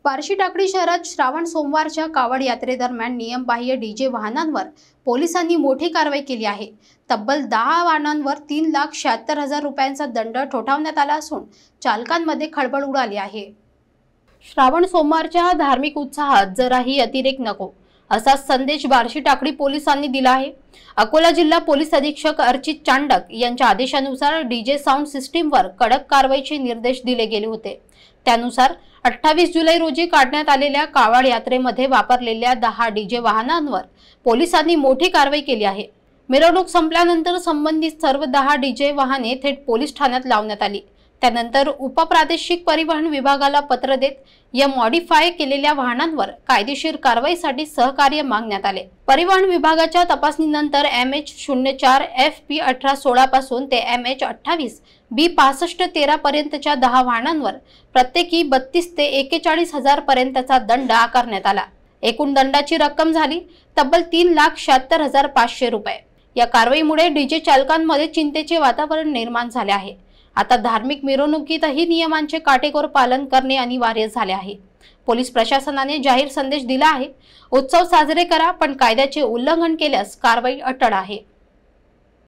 बार्शी टाकळी शहरात श्रावण सोमवारच्या कावड यात्रेदरम्यान नियमबाह्य डीजे वाहनांवर पोलिसांनी मोठी कारवाई केली आहे। तब्बल 10 वाहनांवर 3,76,000 रुपयांचा दंड ठोठावण्यात आला असून चालकांमध्ये खळबळ उडाली आहे। श्रावण सोमवारच्या धार्मिक उत्साहात जराही अतिरेक नको असा संदेश बार्शी टाकळी पोलिसांनी दिला आहे। अकोला जिल्हा पोलीस अधीक्षक अर्चित चांडक यांच्या आदेशानुसार डीजे साऊंड सिस्टीमवर कडक कारवाईचे निर्देश दिले गेले होते। त्यानुसार 28 जुलै रोजी काढण्यात आलेल्या कावड यात्रेमध्ये वापरलेल्या 10 डीजे वाहनांवर पोलिसांनी मोठी कारवाई केली आहे। मिरवणूक संपल्यानंतर संबंधित सर्व 10 डीजे वाहने थेट पोलीस ठाण्यात लावण्यात आली। त्यानंतर उपप्रादेशिक परिवहन विभागाला पत्र देत या मॉडिफाय केलेल्या वाहनांवर कायदेशीर कारवाईसाठी सहकार्य मागण्यात आले। परिवहन विभागाच्या तपासणीनंतर MH04 FP 1816 पासून ते MH28 B 6513 पर्यंतच्या 10 वाहनांवर प्रत्येकी 32 ते 41,000 पर्यंतचा दंड आकारण्यात आला। एकूण दंडाची रक्कम झाली तब्बल 3,76,500 रुपये। या कारवाईमुळे डीजे चालकांमध्ये चिंतेचे वातावरण निर्माण झाले आहे। आता धार्मिक मिरवणुकीतही नियमांचे काटेकोर पालन करणे अनिवार्य झाले आहे। पोलीस प्रशासनाने जाहीर संदेश दिला आहे, उत्सव साजरे करा पण कायद्याचे उल्लंघन केल्यास कारवाई अटळ आहे।